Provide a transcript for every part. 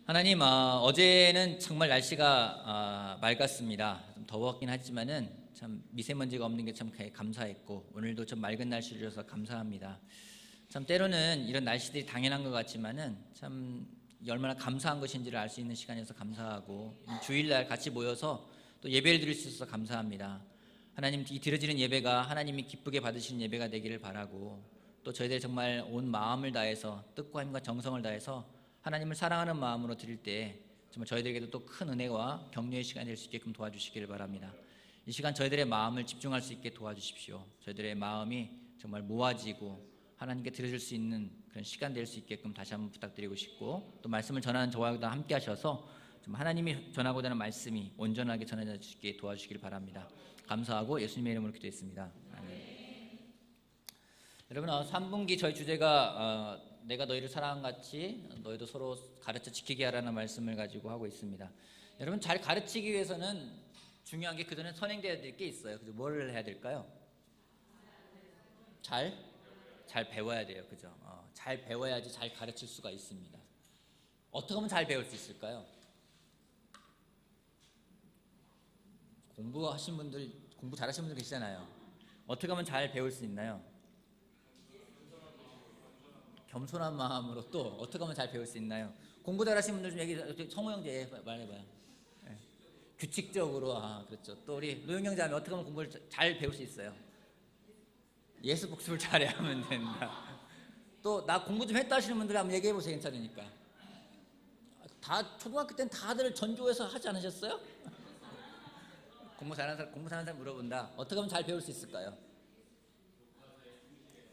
하나님, 어제는 정말 날씨가 맑았습니다. 좀 더웠긴 하지만은 참 미세먼지가 없는 게 참 감사했고, 오늘도 좀 맑은 날씨를 주셔서 감사합니다. 참 때로는 이런 날씨들이 당연한 것 같지만은 참 얼마나 감사한 것인지를 알 수 있는 시간이어서 감사하고, 주일날 같이 모여서 또 예배를 드릴 수 있어서 감사합니다. 하나님, 이 드려지는 예배가 하나님이 기쁘게 받으시는 예배가 되기를 바라고, 또 저희들 정말 온 마음을 다해서 뜻과 힘과 정성을 다해서 하나님을 사랑하는 마음으로 드릴 때 정말 저희들에게도 또 큰 은혜와 격려의 시간이 될 수 있게끔 도와주시기를 바랍니다. 이 시간 저희들의 마음을 집중할 수 있게 도와주십시오. 저희들의 마음이 정말 모아지고 하나님께 드려줄 수 있는 그런 시간 될 수 있게끔 다시 한번 부탁드리고 싶고, 또 말씀을 전하는 저와 함께 하셔서 좀 하나님이 전하고자 하는 말씀이 온전하게 전해질 수 있게 도와주시길 바랍니다. 감사하고 예수님의 이름으로 기도했습니다. 아멘. 여러분, 3분기 저희 주제가 내가 너희를 사랑한같이 너희도 서로 가르쳐 지키게 하라는 말씀을 가지고 하고 있습니다. 여러분, 잘 가르치기 위해서는 중요한 게 그전에 선행되어야 될 게 있어요. 그래서 뭘 해야 될까요? 잘 배워야 돼요. 그죠? 잘 배워야지 잘 가르칠 수가 있습니다. 어떻게 하면 잘 배울 수 있을까요? 공부 잘하신 분들 계시잖아요. 어떻게 하면 잘 배울 수 있나요? 겸손한 마음으로. 또 어떻게 하면 잘 배울 수 있나요? 공부 잘하시는 분들 좀 얘기, 성우 형제 말해봐요. 네. 규칙적으로. 그렇죠. 또 우리 노영 형제 하면 어떻게 하면 공부를 잘 배울 수 있어요? 예수 복습을 잘해야 하면 된다. 또 나 공부 좀 했다 하시는 분들 한번 얘기해보세요. 괜찮으니까. 다 초등학교 때는 다들 전교에서 하지 않으셨어요? 공부 잘하는 사람 물어본다. 어떻게 하면 잘 배울 수 있을까요?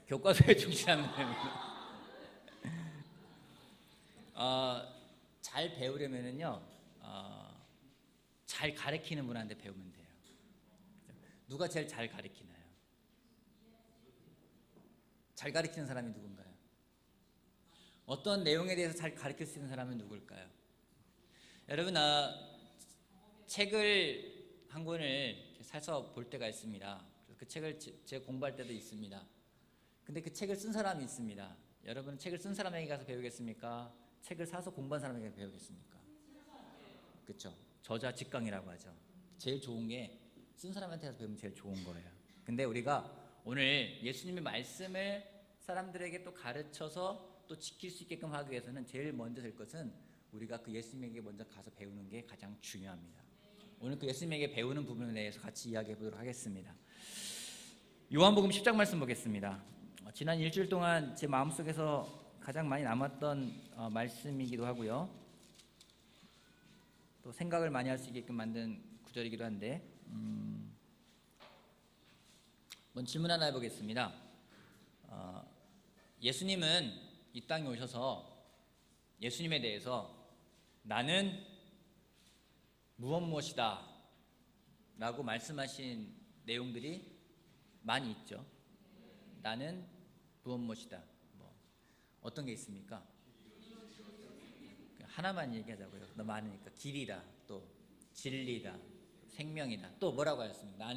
교과서에 충실하면 됩니다. 잘 배우려면은요, 잘 가르치는 분한테 배우면 돼요. 누가 제일 잘 가르치나요? 잘 가르치는 사람이 누군가요? 어떤 내용에 대해서 잘 가르칠 수 있는 사람은 누굴까요? 여러분, 책을 한 권을 사서 볼 때가 있습니다. 그 책을 제가 공부할 때도 있습니다. 근데 그 책을 쓴 사람이 있습니다. 여러분, 책을 쓴 사람에게 가서 배우겠습니까? 책을 사서 공부한 사람에게 배우겠습니까? 그렇죠. 저자 직강이라고 하죠. 제일 좋은 게 쓴 사람한테 가서 배우면 제일 좋은 거예요. 근데 우리가 오늘 예수님의 말씀을 사람들에게 또 가르쳐서 또 지킬 수 있게끔 하기 위해서는 제일 먼저 될 것은 우리가 그 예수님에게 먼저 가서 배우는 게 가장 중요합니다. 오늘 그 예수님에게 배우는 부분에 대해서 같이 이야기해 보도록 하겠습니다. 요한복음 10장 말씀 보겠습니다. 지난 일주일 동안 제 마음속에서 가장 많이 남았던 말씀이기도 하고요, 또 생각을 많이 할 수 있게끔 만든 구절이기도 한데, 먼저 질문 하나 해보겠습니다. 예수님은 이 땅에 오셔서 예수님에 대해서 나는 무엇이다 라고 말씀하신 내용들이 많이 있죠. 나는 무엇이다. 어떤 게 있습니까? 하나만 얘기하자고요. 너무 많으니까. 길이다, 또 진리다, 생명이다. 또 뭐라고 하셨습니까?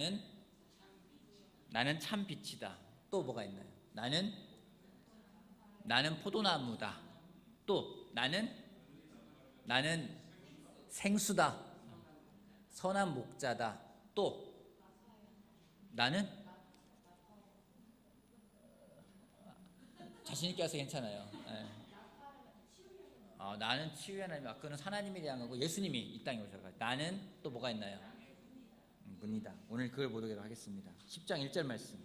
나는 참 빛이다. 또 뭐가 있나요? 나는 포도나무다. 또 나는 생수다. 선한 목자다. 또 나는 자신 있게 하셔서 괜찮아요. 네. 나는 치유의 하나님, 그건 하나님에 대한 거고, 예수님이 이 땅에 오셔서 나는 또 뭐가 있나요? 문이다. 오늘 그걸 보도록 하겠습니다. 10장 1절 말씀,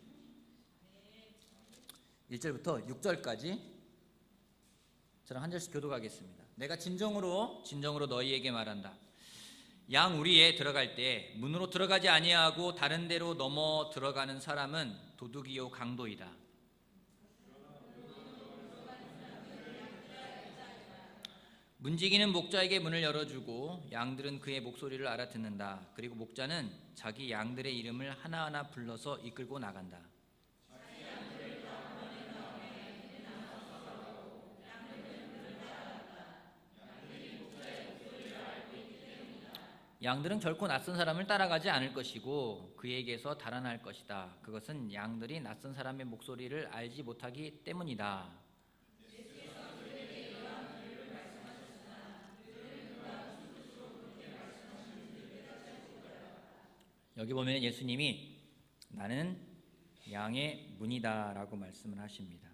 1절부터 6절까지 저랑 한 절씩 교독하겠습니다. 내가 진정으로 너희에게 말한다. 양 우리에 들어갈 때 문으로 들어가지 아니하고 다른 데로 넘어 들어가는 사람은 도둑이요 강도이다. 문지기는 목자에게 문을 열어주고 양들은 그의 목소리를 알아듣는다. 그리고 목자는 자기 양들의 이름을 하나하나 불러서 이끌고 나간다. 양들은 결코 낯선 사람을 따라가지 않을 것이고 그에게서 달아날 것이다. 그것은 양들이 낯선 사람의 목소리를 알지 못하기 때문이다. 여기 보면 예수님이 나는 양의 문이다라고 말씀을 하십니다.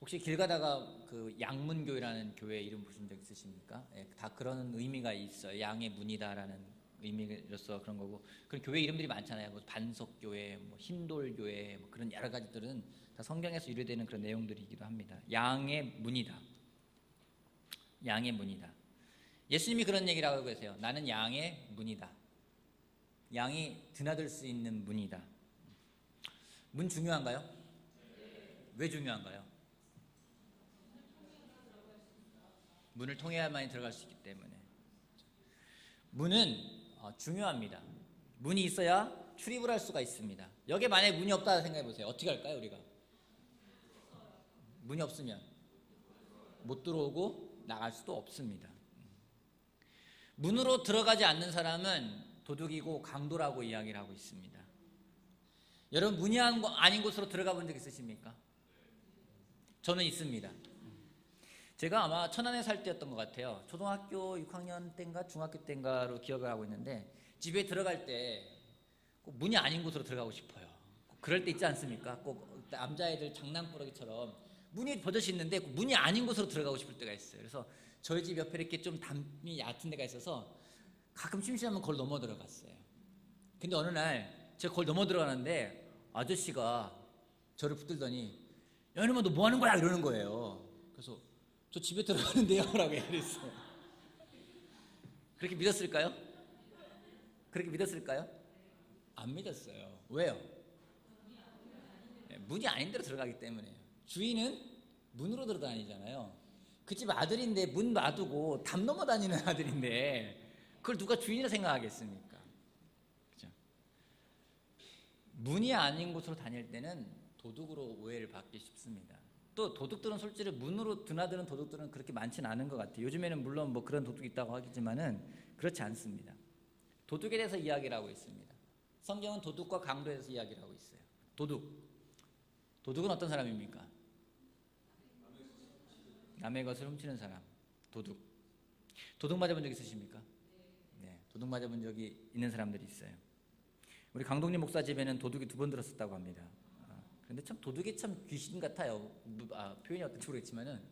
혹시 길 가다가 그 양문교회라는 교회 이름 보신 적 있으십니까? 예, 다 그런 의미가 있어요. 양의 문이다라는 의미로서 그런 거고, 그런 교회 이름들이 많잖아요. 뭐 반석교회, 뭐 흰돌교회, 뭐 그런 여러 가지들은 다 성경에서 유래되는 그런 내용들이기도 합니다. 양의 문이다. 양의 문이다. 예수님이 그런 얘기를 하고 계세요. 나는 양의 문이다. 양이 드나들 수 있는 문이다. 문 중요한가요? 왜 중요한가요? 문을 통해야만 들어갈 수 있기 때문에. 문은 중요합니다. 문이 있어야 출입을 할 수가 있습니다. 여기에 만약에 문이 없다 생각해 보세요. 어떻게 할까요, 우리가? 문이 없으면 못 들어오고 나갈 수도 없습니다. 문으로 들어가지 않는 사람은 도둑이고 강도라고 이야기를 하고 있습니다. 여러분, 문이 아닌 곳으로 들어가 본 적 있으십니까? 저는 있습니다. 제가 아마 천안에 살 때였던 것 같아요. 초등학교 6학년 때인가 중학교 때인가로 기억을 하고 있는데, 집에 들어갈 때 꼭 문이 아닌 곳으로 들어가고 싶어요. 그럴 때 있지 않습니까? 꼭 남자애들 장난꾸러기처럼 문이 버젓이 있는데 문이 아닌 곳으로 들어가고 싶을 때가 있어요. 그래서 저희 집 옆에 이렇게 좀 담이 얕은 데가 있어서 가끔 심심하면 그걸 넘어 들어갔어요. 근데 어느 날 제가 그걸 넘어 들어가는데 아저씨가 저를 붙들더니 야, 이놈아 너 뭐 하는 거야? 이러는 거예요. 그래서 저 집에 들어가는데요? 라고 얘기했어요. 그렇게 믿었을까요? 그렇게 믿었을까요? 안 믿었어요. 왜요? 문이 아닌 데로 들어가기 때문에요. 주인은 문으로 들어다니잖아요. 그 집 아들인데 문 놔두고 담 넘어 다니는 아들인데 그걸 누가 주인이라 생각하겠습니까? 그렇죠? 문이 아닌 곳으로 다닐 때는 도둑으로 오해를 받기 쉽습니다. 또 도둑들은 솔직히 문으로 드나드는 도둑들은 그렇게 많지는 않은 것 같아요. 요즘에는 물론 뭐 그런 도둑이 있다고 하겠지만은 그렇지 않습니다. 도둑에 대해서 이야기를 하고 있습니다. 성경은 도둑과 강도에 대해서 이야기를 하고 있어요. 도둑은 어떤 사람입니까? 남의 것을 훔치는 사람. 도둑 맞아본 적 있으십니까? 네, 도둑 맞아본 적이 있는 사람들이 있어요. 우리 강동림 목사 집에는 도둑이 2번 들었었다고 합니다. 그런데 참 도둑이 참 귀신 같아요. 표현이 어떤지 모르겠지만은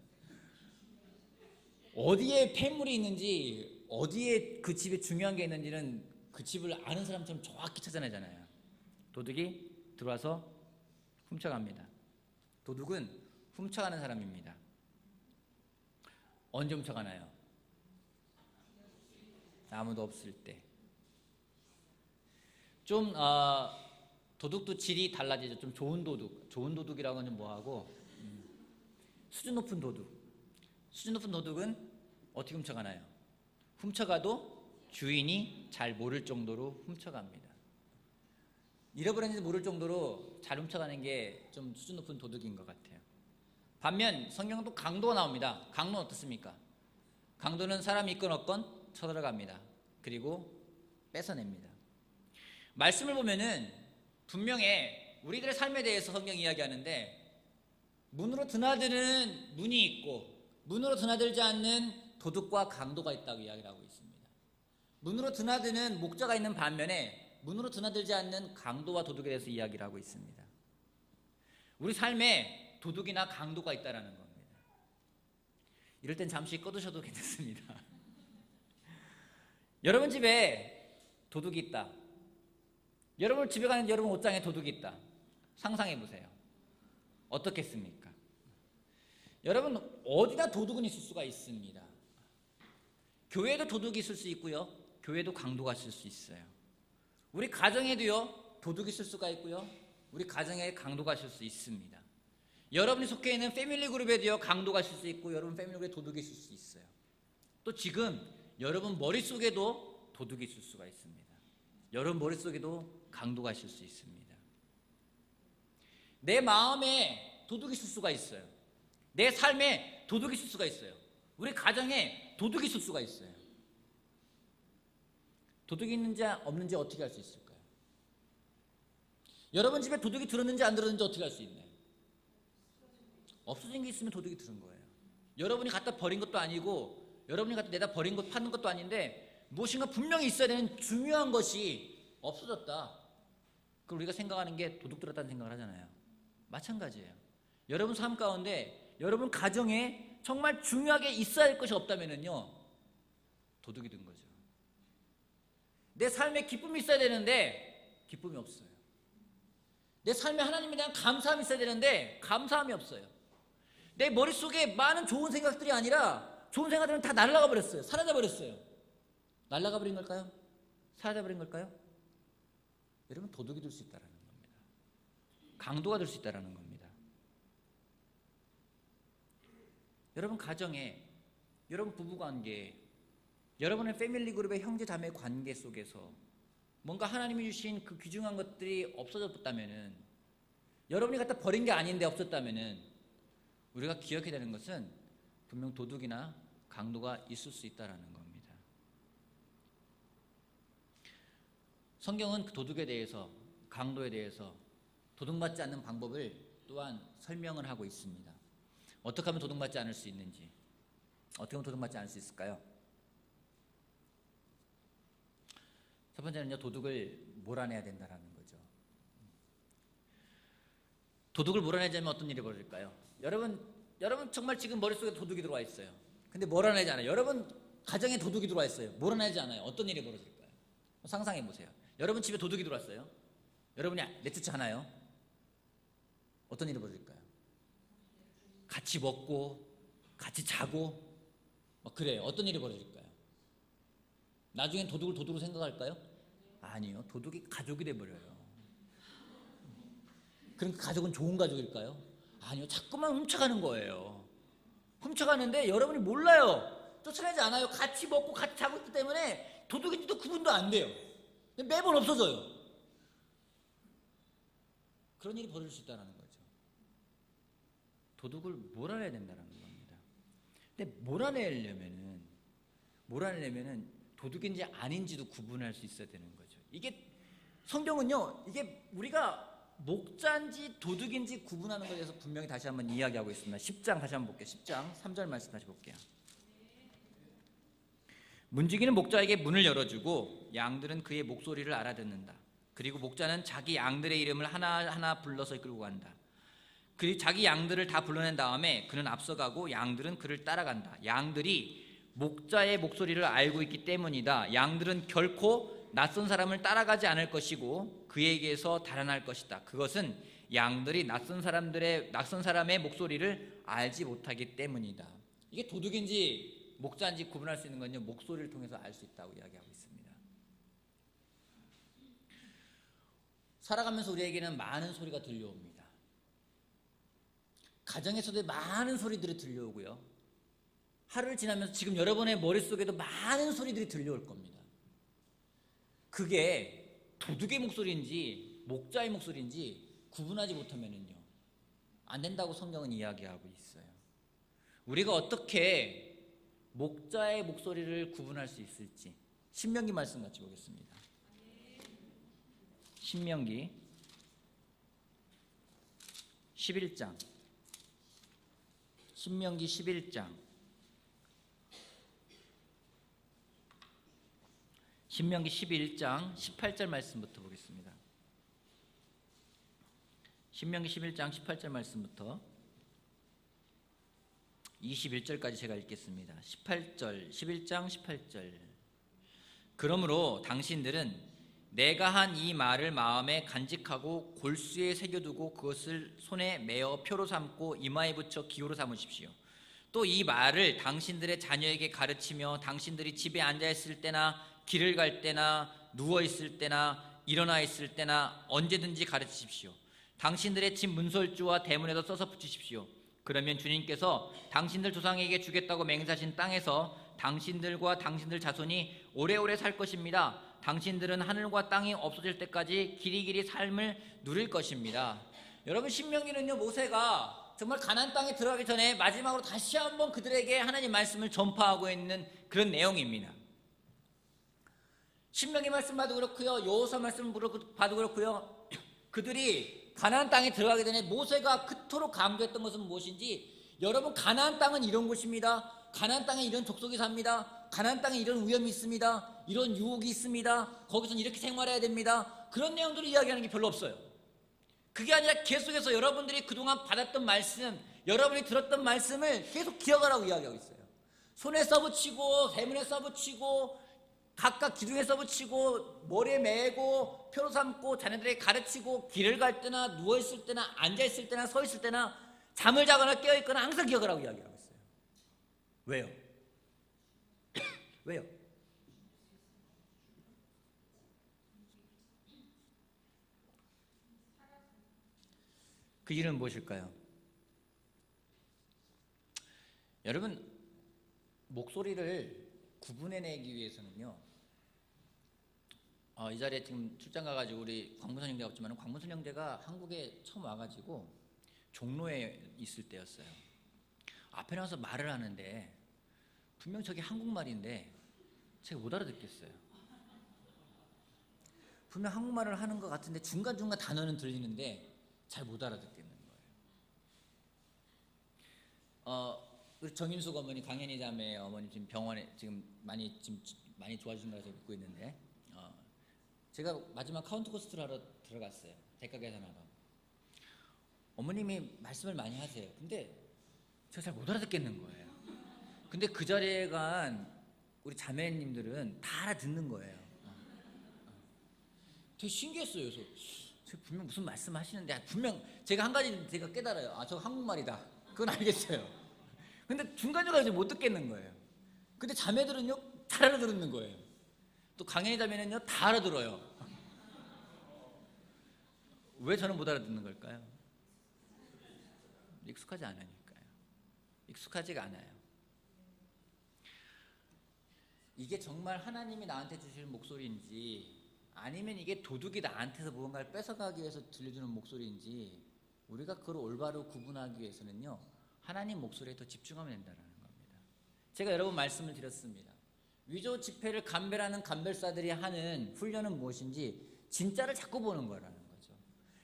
어디에 폐물이 있는지, 어디에 그 집에 중요한 게 있는지는 그 집을 아는 사람처럼 정확히 찾아내잖아요. 도둑이 들어와서 훔쳐갑니다. 도둑은 훔쳐가는 사람입니다. 언제 훔쳐가나요? 아무도 없을 때. 좀 도둑도 질이 달라지죠. 좀 좋은 도둑이라고는 좀 뭐하고 수준 높은 도둑은 어떻게 훔쳐가나요? 훔쳐가도 주인이 잘 모를 정도로 훔쳐갑니다. 잃어버렸는지 모를 정도로 잘 훔쳐가는 게 좀 수준 높은 도둑인 것 같아요. 반면 성경도 강도가 나옵니다. 강도는 어떻습니까? 강도는 사람이 있건 없건 쳐들어갑니다. 그리고 뺏어냅니다. 말씀을 보면은 분명히 우리들의 삶에 대해서 성경이 이야기하는데, 문으로 드나드는 문이 있고 문으로 드나들지 않는 도둑과 강도가 있다고 이야기를 하고 있습니다. 문으로 드나드는 목자가 있는 반면에 문으로 드나들지 않는 강도와 도둑에 대해서 이야기를 하고 있습니다. 우리 삶에 도둑이나 강도가 있다는 겁니다. 이럴 땐 잠시 꺼두셔도 괜찮습니다. 여러분 집에 도둑이 있다. 여러분 집에 가는 여러분 옷장에 도둑이 있다. 상상해 보세요. 어떻겠습니까? 여러분 어디나 도둑은 있을 수가 있습니다. 교회에도 도둑이 있을 수 있고요. 교회도 강도가 있을 수 있어요. 우리 가정에도요, 도둑이 있을 수가 있고요. 우리 가정에 강도가 있을 수 있습니다. 여러분이 속해 있는 패밀리 그룹에도요, 강도가 있을 수 있고 여러분 패밀리 그룹에 도둑이 있을 수 있어요. 또 지금 여러분 머릿속에도 도둑이 있을 수가 있습니다. 여러분 머릿속에도 강도가 있을 수 있습니다. 내 마음에 도둑이 있을 수가 있어요. 내 삶에 도둑이 있을 수가 있어요. 우리 가정에 도둑이 있을 수가 있어요. 도둑이 있는지 없는지 어떻게 알 수 있을까요? 여러분 집에 도둑이 들었는지 안 들었는지 어떻게 알 수 있나요? 없어진 게 있으면 도둑이 들은 거예요. 여러분이 갖다 버린 것도 아니고 여러분이 갖다 내다 버린 것 파는 것도 아닌데 무엇인가 분명히 있어야 되는 중요한 것이 없어졌다. 그럼 우리가 생각하는 게 도둑 들었다는 생각을 하잖아요. 마찬가지예요. 여러분 삶 가운데 여러분 가정에 정말 중요하게 있어야 할 것이 없다면은요, 도둑이 든 거죠. 내 삶에 기쁨이 있어야 되는데 기쁨이 없어요. 내 삶에 하나님에 대한 감사함이 있어야 되는데 감사함이 없어요. 내 머릿속에 많은 좋은 생각들이 아니라 좋은 생각들은 다 날아가 버렸어요. 사라져 버렸어요. 날아가 버린 걸까요? 사라져 버린 걸까요? 여러분, 도둑이 될 수 있다는 겁니다. 강도가 될 수 있다는 겁니다. 여러분 가정에, 여러분 부부관계에, 여러분의 패밀리 그룹의 형제 자매 관계 속에서 뭔가 하나님이 주신 그 귀중한 것들이 없어졌다면은, 여러분이 갖다 버린 게 아닌데 없었다면은, 우리가 기억해야 되는 것은 분명 도둑이나 강도가 있을 수 있다는 겁니다. 성경은 그 도둑에 대해서, 강도에 대해서, 도둑맞지 않는 방법을 또한 설명을 하고 있습니다. 어떻게 하면 도둑맞지 않을 수 있는지, 어떻게 하면 도둑맞지 않을 수 있을까요? 첫 번째는요, 도둑을 몰아내야 된다는 거죠. 도둑을 몰아내자면 어떤 일이 벌어질까요? 여러분 정말 지금 머릿속에 도둑이 들어와 있어요. 근데 몰아내지 않아요. 여러분 가정에 도둑이 들어와 있어요. 몰아내지 않아요. 어떤 일이 벌어질까요? 상상해 보세요. 여러분 집에 도둑이 들어왔어요. 여러분이 내쫓지 않아요. 어떤 일이 벌어질까요? 같이 먹고 같이 자고 막 그래요. 어떤 일이 벌어질까요? 나중엔 도둑을 도둑으로 생각할까요? 아니요. 도둑이 가족이 돼버려요. 그럼 그 가족은 좋은 가족일까요? 아니요. 자꾸만 훔쳐가는 거예요. 훔쳐가는데 여러분이 몰라요. 쫓아내지 않아요. 같이 먹고 같이 자고 있기 때문에 도둑인지도 구분도 안 돼요. 매번 없어져요. 그런 일이 벌어질 수 있다는 거죠. 도둑을 몰아내야 된다는 겁니다. 근데 몰아내려면은 도둑인지 아닌지도 구분할 수 있어야 되는 거죠. 이게 성경은요, 이게 우리가 목자인지 도둑인지 구분하는 것에 대해서 분명히 다시 한번 이야기하고 있습니다. 10장 다시 한번 볼게요. 10장 3절 말씀 다시 볼게요. 문지기는 목자에게 문을 열어주고 양들은 그의 목소리를 알아듣는다. 그리고 목자는 자기 양들의 이름을 하나하나 불러서 끌고 간다. 그리고 자기 양들을 다 불러낸 다음에 그는 앞서가고 양들은 그를 따라간다. 양들이 목자의 목소리를 알고 있기 때문이다. 양들은 결코 낯선 사람을 따라가지 않을 것이고 그에게서 달아날 것이다. 그것은 양들이 낯선 사람의 목소리를 알지 못하기 때문이다. 이게 도둑인지 목자인지 구분할 수 있는 건요, 목소리를 통해서 알 수 있다고 이야기하고 있습니다. 살아가면서 우리에게는 많은 소리가 들려옵니다. 가정에서도 많은 소리들이 들려오고요. 하루를 지나면서 지금 여러분의 머릿속에도 많은 소리들이 들려올 겁니다. 그게 도둑의 목소리인지 목자의 목소리인지 구분하지 못하면은요, 안 된다고 성경은 이야기하고 있어요. 우리가 어떻게 목자의 목소리를 구분할 수 있을지 신명기 말씀 같이 보겠습니다. 신명기 11장, 신명기 11장, 신명기 11장 18절 말씀부터 보겠습니다. 신명기 11장 18절 말씀부터 21절까지 제가 읽겠습니다. 18절, 11장 18절. 그러므로 당신들은 내가 한 이 말을 마음에 간직하고 골수에 새겨두고 그것을 손에 메어 표로 삼고 이마에 붙여 기호로 삼으십시오. 또 이 말을 당신들의 자녀에게 가르치며 당신들이 집에 앉아있을 때나 길을 갈 때나 누워있을 때나 일어나 있을 때나 언제든지 가르치십시오. 당신들의 집 문설주와 대문에도 써서 붙이십시오. 그러면 주님께서 당신들 조상에게 주겠다고 맹세하신 땅에서 당신들과 당신들 자손이 오래오래 살 것입니다. 당신들은 하늘과 땅이 없어질 때까지 길이길이 삶을 누릴 것입니다. 여러분, 신명기는요, 모세가 정말 가나안 땅에 들어가기 전에 마지막으로 다시 한번 그들에게 하나님 말씀을 전파하고 있는 그런 내용입니다. 신명기 말씀 봐도 그렇고요, 여호수아 말씀 봐도 그렇고요, 그들이 가나안 땅에 들어가기 전에 모세가 그토록 강조했던 것은 무엇인지, 여러분 가나안 땅은 이런 곳입니다. 가나안 땅에 이런 족속이 삽니다. 가나안 땅에 이런 위험이 있습니다. 이런 유혹이 있습니다. 거기서는 이렇게 생활해야 됩니다. 그런 내용들을 이야기하는 게 별로 없어요. 그게 아니라 계속해서 여러분들이 그동안 받았던 말씀, 여러분이 들었던 말씀을 계속 기억하라고 이야기하고 있어요. 손에 써붙이고 대문에 써붙이고 각각 기둥에 써붙이고 머리에 메고 표로 삼고 자녀들에게 가르치고 길을 갈 때나 누워있을 때나 앉아있을 때나 서있을 때나 잠을 자거나 깨어있거나 항상 기억하라고 이야기하고 있어요. 왜요? 왜요? 그 이유는 무엇일까요? 여러분, 목소리를 구분해내기 위해서는요, 이 자리에 지금 출장 가가지고 우리 광문선 형제가 없지만 광문선 형제가 한국에 처음 와가지고 종로에 있을 때였어요. 앞에 나와서 말을 하는데 분명 저게 한국말인데 제가 못 알아듣겠어요. 분명 한국말을 하는 것 같은데 중간중간 단어는 들리는데 잘 못 알아듣겠는 거예요. 우리 정인숙 어머니, 강현희 자매 어머니 지금 병원에 지금 많이 좋아지신다고 해서 믿고 있는데, 제가 마지막 카운트 코스트를 하러 들어갔어요. 대가 계산하러. 어머님이 말씀을 많이 하세요. 근데 제가 잘 못 알아듣겠는 거예요. 근데 그 자리에 간 우리 자매님들은 다 알아듣는 거예요. 되게 신기했어요. 그래서 제가 분명 무슨 말씀 하시는데 분명 제가 한 가지 제가 깨달아요. 저거 한국말이다. 그건 알겠어요. 근데 중간중간에 못 듣겠는 거예요. 근데 자매들은요 다 알아듣는 거예요. 또 강현희 자매는요 다 알아들어요. 왜 저는 못 알아듣는 걸까요? 익숙하지 않으니까요. 익숙하지가 않아요. 이게 정말 하나님이 나한테 주시는 목소리인지 아니면 이게 도둑이 나한테서 무언가를 뺏어가기 위해서 들려주는 목소리인지 우리가 그걸 올바로 구분하기 위해서는요 하나님 목소리에 더 집중하면 된다는 겁니다. 제가 여러 번 말씀을 드렸습니다. 위조 지폐를 감별하는 감별사들이 하는 훈련은 무엇인지 진짜를 자꾸 보는 거라는 거죠.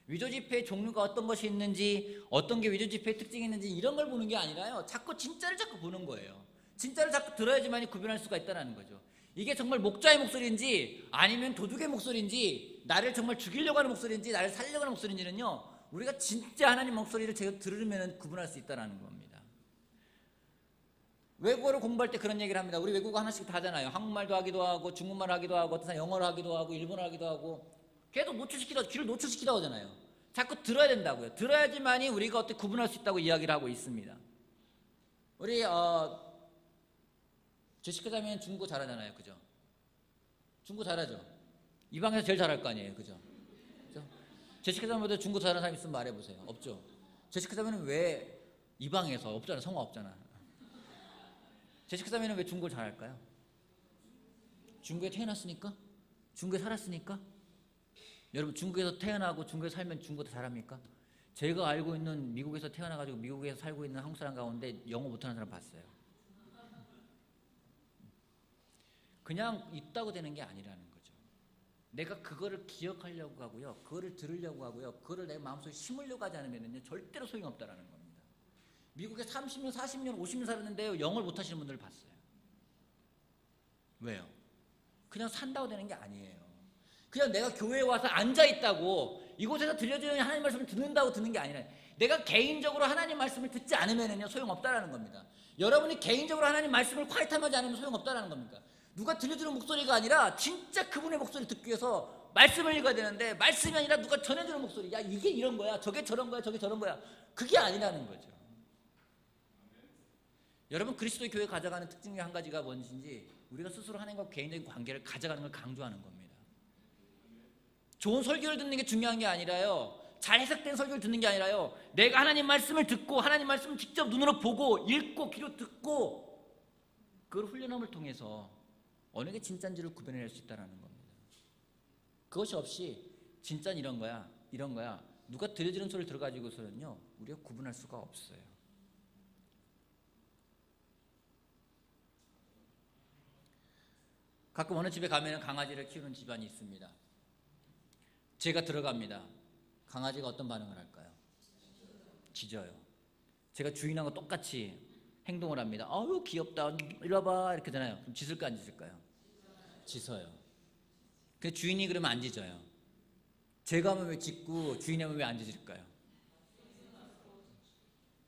위조 지폐의 종류가 어떤 것이 있는지 어떤 게 위조 지폐의 특징이 있는지 이런 걸 보는 게 아니라요 자꾸 진짜를 자꾸 보는 거예요. 진짜를 자꾸 들어야지만 구별할 수가 있다는 거죠. 이게 정말 목자의 목소리인지 아니면 도둑의 목소리인지 나를 정말 죽이려고 하는 목소리인지 나를 살리려고 하는 목소리인지는요 우리가 진짜 하나님 목소리를 제가 들으면 구분할 수 있다는 겁니다. 외국어를 공부할 때 그런 얘기를 합니다. 우리 외국어 하나씩 다 하잖아요. 한국말도 하기도 하고 중국말 하기도 하고 어떤 사람 영어를 하기도 하고 일본어 하기도 하고 계속 귀를 노출시키라고 하잖아요. 자꾸 들어야 된다고요. 들어야지만이 우리가 어떻게 구분할 수 있다고 이야기를 하고 있습니다. 우리 제시카 자매는 중국어 잘하잖아요. 그죠? 중국어 잘하죠? 이 방에서 제일 잘할 거 아니에요. 그죠? 제시카 자매보다 중국어 잘하는 사람 있으면 말해보세요. 없죠? 제시카 자매는 왜 이 방에서 없잖아. 성화 없잖아. 제시카 자매는 왜 중국어를 잘할까요? 중국에 태어났으니까? 중국에 살았으니까? 여러분 중국에서 태어나고 중국에 살면 중국어 잘합니까? 제가 알고 있는 미국에서 태어나가지고 미국에서 살고 있는 한국 사람 가운데 영어 못하는 사람 봤어요. 그냥 있다고 되는 게 아니라는 거죠. 내가 그거를 기억하려고 하고요. 그거를 들으려고 하고요. 그거를 내 마음속에 심으려고 하지 않으면 절대로 소용없다는 겁니다. 미국에 30년, 40년, 50년 살았는데요. 영어를 못하시는 분들을 봤어요. 왜요? 그냥 산다고 되는 게 아니에요. 그냥 내가 교회에 와서 앉아있다고 이곳에서 들려주는 하나님 말씀을 듣는다고 듣는 게 아니라 내가 개인적으로 하나님 말씀을 듣지 않으면 소용없다는 겁니다. 여러분이 개인적으로 하나님 말씀을 콰이탐하지 않으면 소용없다는 겁니다. 누가 들려주는 목소리가 아니라 진짜 그분의 목소리를 듣기 위해서 말씀을 읽어야 되는데 말씀이 아니라 누가 전해주는 목소리, 야 이게 이런 거야, 저게 저런 거야, 저게 저런 거야, 그게 아니라는 거죠. 여러분 그리스도의 교회 가져가는 특징 중 한 가지가 뭔지 우리가 스스로 하나님과 개인적인 관계를 가져가는 걸 강조하는 겁니다. 좋은 설교를 듣는 게 중요한 게 아니라요, 잘 해석된 설교를 듣는 게 아니라요, 내가 하나님 말씀을 듣고 하나님 말씀을 직접 눈으로 보고 읽고 귀로 듣고 그걸 훈련함을 통해서 어느 게 진짜인지를 구별해낼 수 있다는 겁니다. 그것이 없이 진짜는 이런 거야, 이런 거야, 누가 들려주는 소리를 들어가지고서는요 우리가 구분할 수가 없어요. 가끔 어느 집에 가면 강아지를 키우는 집안이 있습니다. 제가 들어갑니다. 강아지가 어떤 반응을 할까요? 짖어요. 제가 주인하고 똑같이 행동을 합니다. 아유 귀엽다, 이리 와봐 이렇게 하잖아요. 그럼 짖을까 안 짖을까요? 짖어요. 그 주인이 그러면 안 짖어요. 제가 하면 왜 짖고 주인이 하면 왜 안 짖을까요?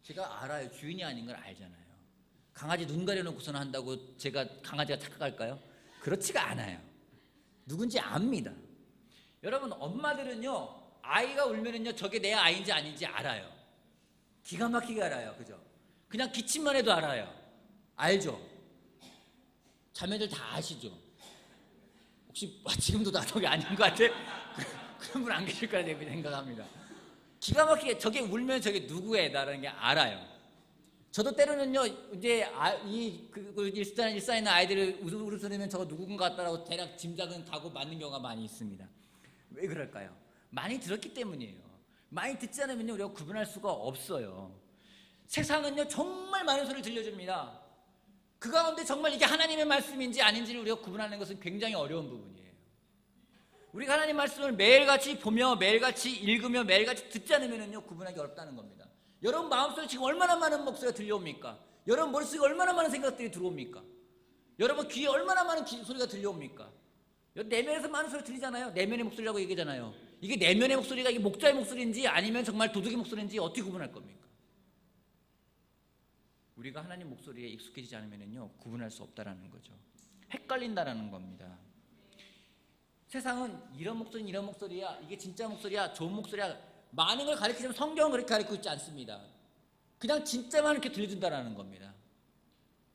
제가 알아요. 주인이 아닌 걸 알잖아요. 강아지 눈 가려놓고서는 한다고 제가 강아지가 착각할까요? 그렇지가 않아요. 누군지 압니다. 여러분, 엄마들은요 아이가 울면은요 저게 내 아이인지 아닌지 알아요. 기가 막히게 알아요. 그죠? 그냥 기침만 해도 알아요. 알죠? 자매들 다 아시죠? 혹시 지금도 나독이 아닌 것 같아? 그런 분 안 계실 거라 생각합니다. 기가 막히게 저게 울면 저게 누구의 애다라는 게 알아요. 저도 때로는요 이제 일상에 있는 아이들을 울음소리면 저거 누군가 같다라고 대략 짐작은 가고 맞는 경우가 많이 있습니다. 왜 그럴까요? 많이 들었기 때문이에요. 많이 듣지 않으면 우리가 구분할 수가 없어요. 세상은요 정말 많은 소리를 들려줍니다. 그 가운데 정말 이게 하나님의 말씀인지 아닌지를 우리가 구분하는 것은 굉장히 어려운 부분이에요. 우리가 하나님 말씀을 매일같이 보며 매일같이 읽으며 매일같이 듣지 않으면요 구분하기 어렵다는 겁니다. 여러분 마음속에 지금 얼마나 많은 목소리가 들려옵니까? 여러분 머릿속에 얼마나 많은 생각들이 들어옵니까? 여러분 귀에 얼마나 많은 소리가 들려옵니까? 내면에서 많은 소리 들리잖아요. 내면의 목소리라고 얘기하잖아요. 이게 내면의 목소리가 이게 목자의 목소리인지 아니면 정말 도둑의 목소리인지 어떻게 구분할 겁니까? 우리가 하나님 목소리에 익숙해지지 않으면요 구분할 수 없다라는 거죠. 헷갈린다라는 겁니다. 세상은 이런 목소리는 이런 목소리야, 이게 진짜 목소리야, 좋은 목소리야, 많은 걸 가르치지만 성경은 그렇게 가르치고 있지 않습니다. 그냥 진짜만 이렇게 들려준다라는 겁니다.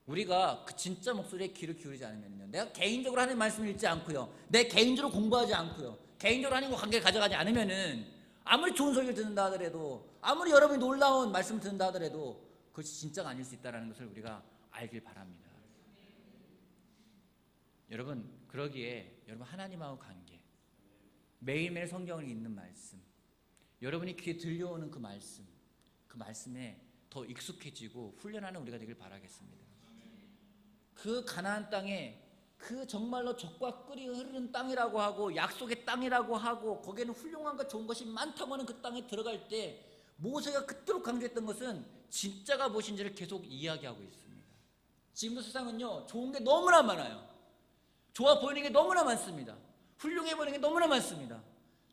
우리가 그 진짜 목소리에 귀를 기울이지 않으면요, 내가 개인적으로 하나님 말씀을 읽지 않고요, 내 개인적으로 공부하지 않고요, 개인적으로 하나님과 관계를 가져가지 않으면은 아무리 좋은 소리를 듣는다 하더라도, 아무리 여러분이 놀라운 말씀을 듣는다 하더라도 그것이 진짜가 아닐 수 있다는 것을 우리가 알길 바랍니다. 여러분, 그러기에 여러분 하나님하고 관계, 매일매일 성경을 읽는 말씀, 여러분이 귀에 들려오는 그 말씀에 더 익숙해지고 훈련하는 우리가 되길 바라겠습니다. 그 가나안 땅에 그 정말로 젖과 꿀이 흐르는 땅이라고 하고 약속의 땅이라고 하고 거기에는 훌륭한 것 좋은 것이 많다고 하는 그 땅에 들어갈 때 모세가 그토록 강조했던 것은 진짜가 무엇인지를 계속 이야기하고 있습니다. 지금도 세상은요 좋은 게 너무나 많아요. 좋아 보이는 게 너무나 많습니다. 훌륭해 보이는 게 너무나 많습니다.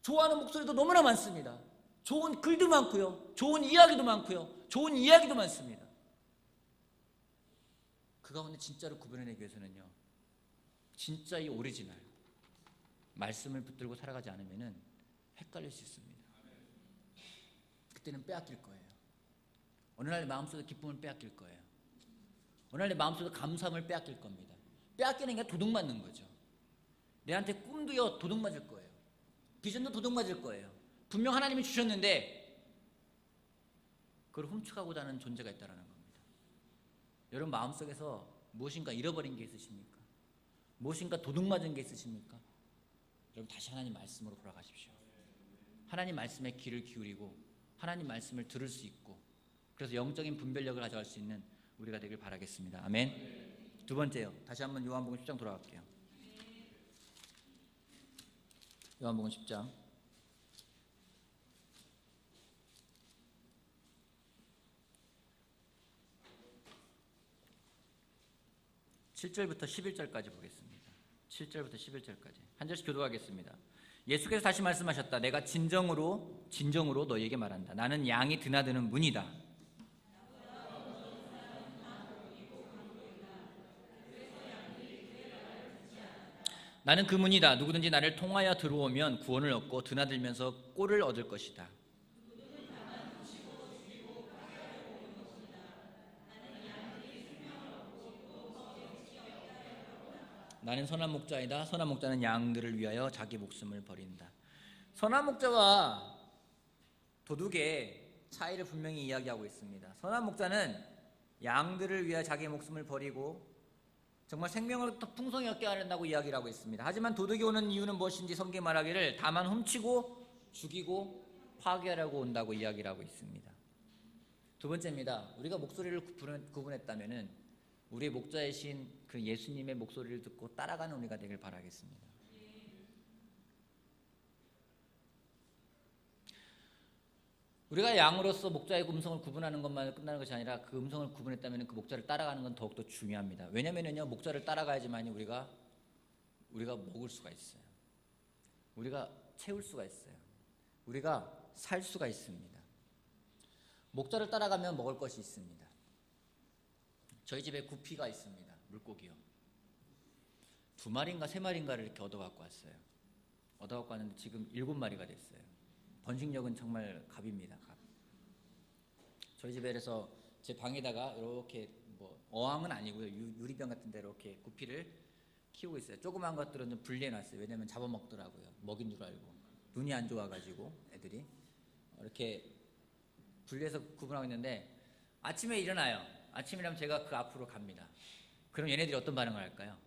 좋아하는 목소리도 너무나 많습니다. 좋은 글도 많고요, 좋은 이야기도 많고요, 좋은 이야기도 많습니다. 그 가운데 진짜로 구분해내기 위해서는요 진짜 이 오리지널 말씀을 붙들고 살아가지 않으면 헷갈릴 수 있습니다. 그때는 빼앗길 거예요. 어느 날 마음속에 기쁨을 빼앗길 거예요. 어느 날 내 마음속에 감사함을 빼앗길 겁니다. 빼앗기는 게 도둑맞는 거죠. 내한테 꿈도요 도둑맞을 거예요. 비전도 도둑맞을 거예요. 분명 하나님이 주셨는데 그걸 훔쳐가고자 하는 존재가 있다는 겁니다. 여러분 마음속에서 무엇인가 잃어버린 게 있으십니까? 무엇인가 도둑맞은 게 있으십니까? 여러분 다시 하나님 말씀으로 돌아가십시오. 하나님 말씀에 귀를 기울이고 하나님 말씀을 들을 수 있고 그래서 영적인 분별력을 가져갈 수 있는 우리가 되길 바라겠습니다. 아멘. 두 번째요. 다시 한번 요한복음 10장 돌아갈게요. 요한복음 10장 7절부터 11절까지 보겠습니다. 7절부터 11절까지 한 절씩 교독하겠습니다. 예수께서 다시 말씀하셨다. 내가 진정으로 너희에게 말한다. 나는 양이 드나드는 문이다. 나는 그 문이다. 누구든지 나를 통하여 들어오면 구원을 얻고 드나들면서 꼴을 얻을 것이다. 나는 선한 목자이다. 선한 목자는 양들을 위하여 자기 목숨을 버린다. 선한 목자와 도둑의 차이를 분명히 이야기하고 있습니다. 선한 목자는 양들을 위하여 자기 목숨을 버리고 정말 생명을 더 풍성히 얻게 하려고 이야기를 하고 있습니다. 하지만 도둑이 오는 이유는 무엇인지 성경이 말하기를 다만 훔치고 죽이고 파괴하려고 온다고 이야기를 하고 있습니다. 두 번째입니다. 우리가 목소리를 구분했다면은 우리의 목자이신 그 예수님의 목소리를 듣고 따라가는 우리가 되길 바라겠습니다. 우리가 양으로서 목자의 음성을 구분하는 것만 끝나는 것이 아니라 그 음성을 구분했다면 그 목자를 따라가는 건 더욱더 중요합니다. 왜냐면은요, 목자를 따라가야지만이 우리가 먹을 수가 있어요. 우리가 채울 수가 있어요. 우리가 살 수가 있습니다. 목자를 따라가면 먹을 것이 있습니다. 저희 집에 구피가 있습니다. 물고기요. 2마리인가 3마리인가를 이렇게 얻어갖고 왔어요. 얻어갖고 왔는데 지금 7마리가 됐어요. 번식력은 정말 갑입니다. 갑. 저희 집에 그래서 제 방에다가 이렇게 뭐 어항은 아니고요, 유리병 같은 데 이렇게 구피를 키우고 있어요. 조그만 것들은 좀 분리해놨어요. 왜냐면 잡아먹더라고요. 먹인 줄 알고. 눈이 안 좋아가지고 애들이 이렇게 분리해서 구분하고 있는데, 아침에 일어나요. 아침이라면 제가 그 앞으로 갑니다. 그럼 얘네들이 어떤 반응을 할까요?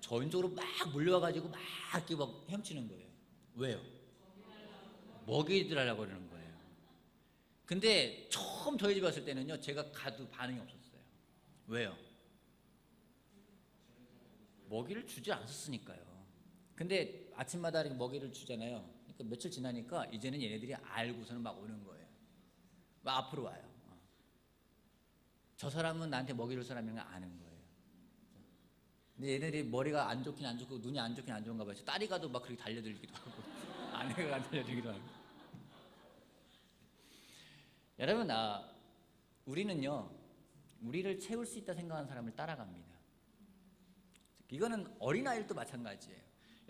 저 쪽으로 막 몰려와가지고 막 이렇게 막 헤엄치는 거예요. 왜요? 먹이들하려고 그러는 거예요. 근데 처음 저희 집에 왔을 때는요, 제가 가도 반응이 없었어요. 왜요? 먹이를 주지 않았으니까요. 근데 아침마다 이렇게 먹이를 주잖아요. 그러니까 며칠 지나니까 이제는 얘네들이 알고서는 막 오는 거예요. 막 앞으로 와요. 저 사람은 나한테 먹이줄 사람인가 아는 거예요. 근데 얘네들이 머리가 안 좋긴 안 좋고 눈이 안 좋긴 안 좋은가 봐요. 딸이 가도 막 그렇게 달려들기도 하고 아내가 달려들기도 하고. 여러분, 우리는요, 우리를 채울 수 있다 생각하는 사람을 따라갑니다. 이거는 어린아이들도 마찬가지예요.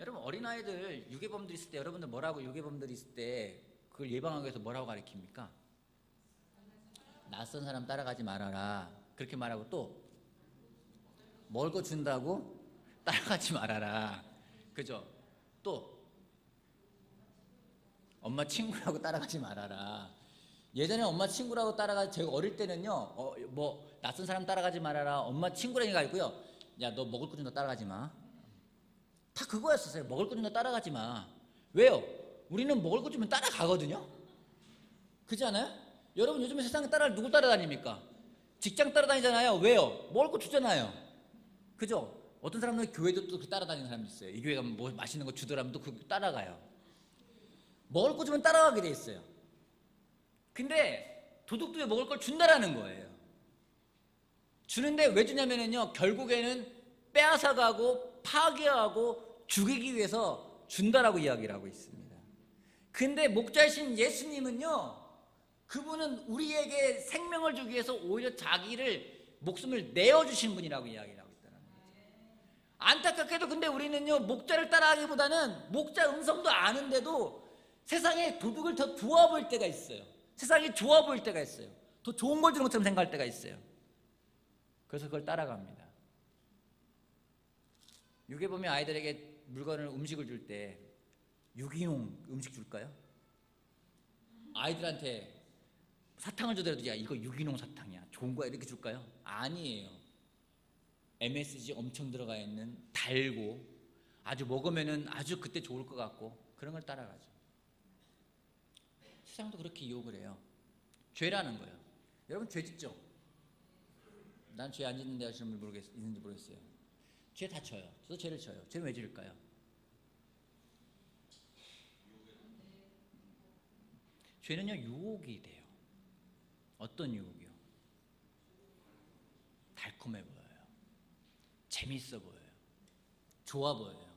여러분, 어린아이들 유괴범들 있을 때 여러분들 뭐라고, 유괴범들이 있을 때 그걸 예방하기 위해서 뭐라고 가르칩니까? 낯선 사람 따라가지 말아라. 그렇게 말하고 또 먹을 거 준다고 따라가지 말아라. 그죠? 또 엄마 친구라고 따라가지 말아라. 예전에 엄마 친구라고 제가 어릴 때는요, 뭐 낯선 사람 따라가지 말아라, 엄마 친구라는 게 있고요, 야, 너 먹을 거 준다 따라가지 마. 다 그거였었어요. 먹을 거 준다 따라가지 마. 왜요? 우리는 먹을 거 주면 따라가거든요. 그렇지 않아요? 여러분, 요즘에 세상에 누구 따라다닙니까? 직장 따라다니잖아요. 왜요? 먹을 거 주잖아요. 그죠? 어떤 사람들은 교회도 또 따라다니는 사람도 있어요. 이 교회 가면 뭐 맛있는 거 주더라면 또 그거 따라가요. 먹을 거 주면 따라가게 돼 있어요. 근데 도둑도 먹을 걸 준다라는 거예요. 주는데 왜 주냐면요, 결국에는 빼앗아가고 파괴하고 죽이기 위해서 준다라고 이야기를 하고 있습니다. 근데 목자이신 예수님은요, 그분은 우리에게 생명을 주기 위해서 오히려 자기를, 목숨을 내어주신 분이라고 이야기를 하고 있다는 거죠. 안타깝게도 근데 우리는요, 목자를 따라하기보다는 목자 음성도 아는데도 세상에 도둑을 더 좋아 보일 때가 있어요. 세상이 좋아 보일 때가 있어요. 더 좋은 걸 주는 것처럼 생각할 때가 있어요. 그래서 그걸 따라갑니다. 유괴범이 아이들에게 물건을, 음식을 줄 때 유기농 음식 줄까요? 아이들한테 사탕을 주더라도 야, 이거 유기농 사탕이야, 좋은 거야, 이렇게 줄까요? 아니에요. MSG 엄청 들어가 있는, 달고 아주 먹으면은 아주 그때 좋을 것 같고 그런 걸 따라가죠. 세상도 그렇게 유혹을 해요. 죄라는 거예요. 여러분, 죄 짓죠? 난 죄 안 짓는데 하시는 분 있는지 모르겠어요. 죄 다 쳐요. 저도 죄를 쳐요. 죄는 왜 지을까요? 죄는요, 유혹이 돼요. 어떤 유혹이요? 달콤해 보여요. 재밌어 보여요. 좋아 보여요.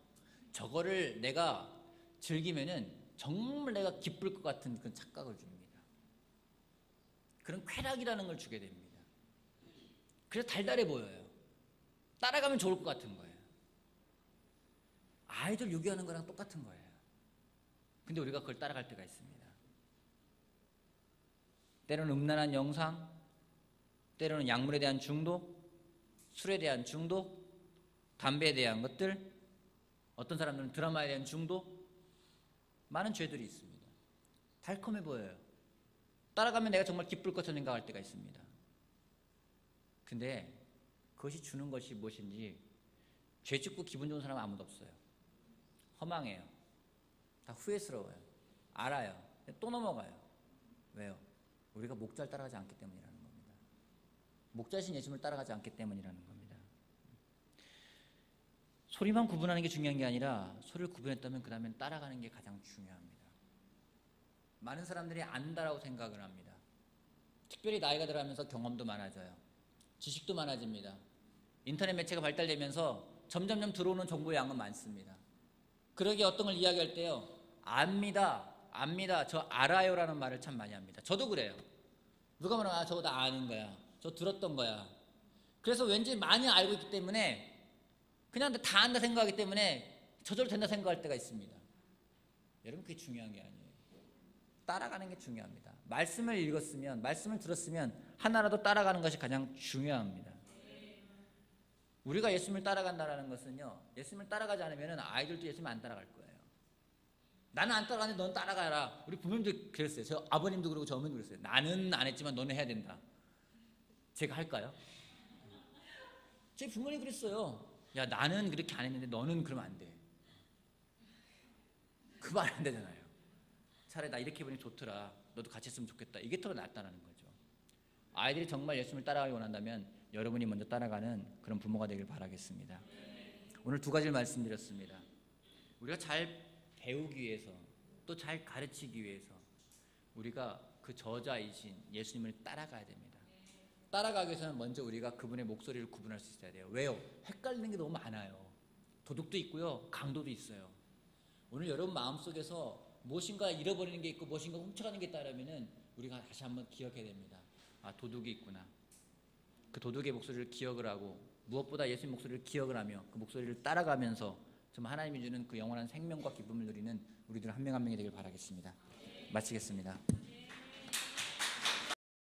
저거를 내가 즐기면은 정말 내가 기쁠 것 같은 그런 착각을 줍니다. 그런 쾌락이라는 걸 주게 됩니다. 그래서 달달해 보여요. 따라가면 좋을 것 같은 거예요. 아이들 유기하는 거랑 똑같은 거예요. 근데 우리가 그걸 따라갈 때가 있습니다. 때로는 음란한 영상, 때로는 약물에 대한 중독, 술에 대한 중독, 담배에 대한 것들, 어떤 사람들은 드라마에 대한 중독, 많은 죄들이 있습니다. 달콤해 보여요. 따라가면 내가 정말 기쁠 것처럼 생각할 때가 있습니다. 근데 그것이 주는 것이 무엇인지 죄 짓고 기분 좋은 사람은 아무도 없어요. 허망해요. 다 후회스러워요. 알아요. 또 넘어가요. 왜요? 우리가 목자를 따라가지 않기 때문이라는 겁니다. 목자신 예수님을 따라가지 않기 때문이라는 겁니다. 소리만 구분하는 게 중요한 게 아니라 소리를 구분했다면 그 다음엔 따라가는 게 가장 중요합니다. 많은 사람들이 안다라고 생각을 합니다. 특별히 나이가 들어가면서 경험도 많아져요. 지식도 많아집니다. 인터넷 매체가 발달되면서 점점점 들어오는 정보의 양은 많습니다. 그러기에 어떤 걸 이야기할 때요, 압니다, 저 알아요라는 말을 참 많이 합니다. 저도 그래요. 누가 말하면 저거 다 아는 거야, 저 들었던 거야. 그래서 왠지 많이 알고 있기 때문에 그냥 다 안다 생각하기 때문에 저절로 된다 생각할 때가 있습니다. 여러분, 그게 중요한 게 아니에요. 따라가는 게 중요합니다. 말씀을 읽었으면, 말씀을 들었으면 하나라도 따라가는 것이 가장 중요합니다. 우리가 예수님을 따라간다는 것은요, 예수님을 따라가지 않으면 아이들도 예수님 안 따라갈 거예요. 나는 안 따라가는데 넌 따라가라. 우리 부모님도 그랬어요. 저 아버님도 그러고 저 어머님도 그랬어요. 나는 안 했지만 너는 해야 된다. 제가 할까요? 제 부모님 그랬어요. 야, 나는 그렇게 안 했는데 너는 그러면 안 돼. 그 말 안 되잖아요. 차라리 나 이렇게 해보니 좋더라, 너도 같이 했으면 좋겠다, 이게 더 낫다는 거죠. 아이들이 정말 예수님을 따라가기 원한다면 여러분이 먼저 따라가는 그런 부모가 되길 바라겠습니다. 오늘 두 가지를 말씀드렸습니다. 우리가 잘 배우기 위해서, 또 잘 가르치기 위해서 우리가 그 저자이신 예수님을 따라가야 됩니다. 따라가기 위해서는 먼저 우리가 그분의 목소리를 구분할 수 있어야 돼요. 왜요? 헷갈리는 게 너무 많아요. 도둑도 있고요, 강도도 있어요. 오늘 여러분 마음속에서 무엇인가 잃어버리는 게 있고 무엇인가 훔쳐가는 게 있다면 우리가 다시 한번 기억해야 됩니다. 아, 도둑이 있구나. 그 도둑의 목소리를 기억을 하고, 무엇보다 예수님 목소리를 기억을 하며 그 목소리를 따라가면서 좀 하나님이 주는 그 영원한 생명과 기쁨을 누리는 우리들 한 명 한 명이 되길 바라겠습니다. 마치겠습니다.